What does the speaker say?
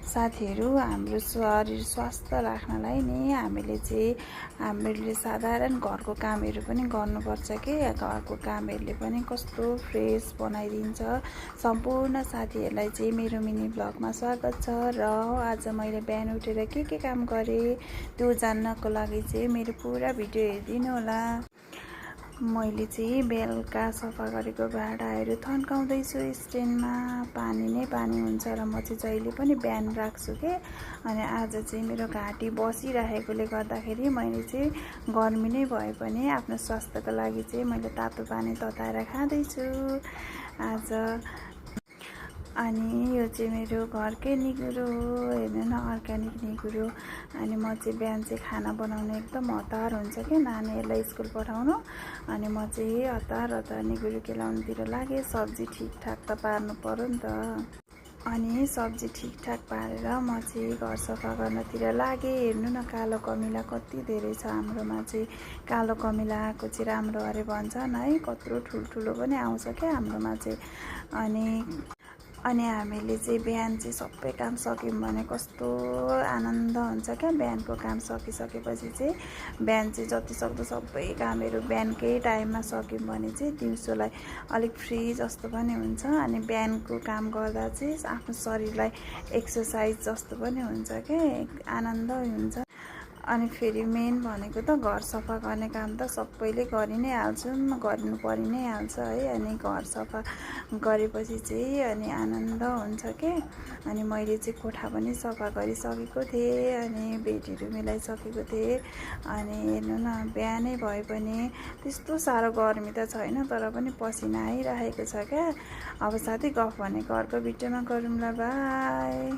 साथीहरू, हाम्रो शरीर स्वस्थ राख्नलाई नि हामीले साधारण घरको कामहरू पनि गर्नुपर्छ के। घरको कामहरूले पनि कस्तो फ्रेस बनाइदिन्छ। सम्पूर्ण साथीहरूलाई चाहिँ मेरो मिनी ब्लगमा स्वागत छ। र आज मैले बिहान उठेर के काम गरेँ त्यो जान्नको लागि चाहिँ मेरो पुरा भिडियो हेरिदिनु होला। मैले चाहिँ बेलुका सफा गरेको भाँडाहरू थन्काउँदैछु स्ट्यान्डमा। पानी नै पानी हुन्छ र म चाहिँ जहिले पनि बिहान राख्छु के। अनि आज चाहिँ मेरो घाँटी बसिरहेकोले गर्दाखेरि मैले चाहिँ गर्मी नै भए पनि आफ्नो स्वास्थ्यको लागि चाहिँ मैले तातो पानी तताएर खाँदैछु आज। अनि यो चाहिँ मेरो घरकै निगुरो हो, हेर्नु न, अर्ग्यानिक निगुरो। अनि म चाहिँ बिहान चाहिँ खाना बनाउनु एकदम हतार हुन्छ क्या, नानीहरूलाई स्कुल पठाउनु। अनि म चाहिँ हतार निगुरो केलाउनुतिर लागेँ। सब्जी ठिकठाक त पार्नु पर्यो नि त। अनि सब्जी ठिकठाक पारेर म चाहिँ घर सफा गर्नतिर लागेँ। हेर्नु न, कालो कमिला कति धेरै छ हाम्रोमा चाहिँ। कालो कमिला आएको चाहिँ राम्रो अरे भन्छन् है, कत्रो ठुल्ठुलो पनि आउँछ क्या हाम्रोमा चाहिँ। अनि हामीले चाहिँ बिहान चाहिँ सबै काम सक्यौँ भने कस्तो आनन्द हुन्छ क्या। बिहानको काम सकिसकेपछि चाहिँ बिहान चाहिँ जतिसक्दो सबै कामहरू बिहानकै टाइममा सक्यौँ भने चाहिँ दिउँसोलाई अलिक फ्री जस्तो पनि हुन्छ। अनि बिहानको काम गर्दा चाहिँ आफ्नो शरीरलाई एक्सर्साइज जस्तो पनि हुन्छ क्या, आनन्द हुन्छ। अनि फेरि मेन भनेको त घर सफा गर्ने काम त सबैले गरि नै हाल्छौँ, गर्नु परि नै हाल्छ है। अनि घर सफा गरेपछि चाहिँ अनि आनन्द हुन्छ के। अनि मैले चाहिँ कोठा पनि सफा गरिसकेको थिएँ, अनि बेडहरू मिलाइसकेको थिएँ। अनि हेर्नु न, बिहानै भए पनि त्यस्तो साह्रो गर्मी त छैन, तर पनि पसिना आइरहेको छ क्या। अब साथी, गफ भनेको अर्को भिडियोमा गरौँला, बाई।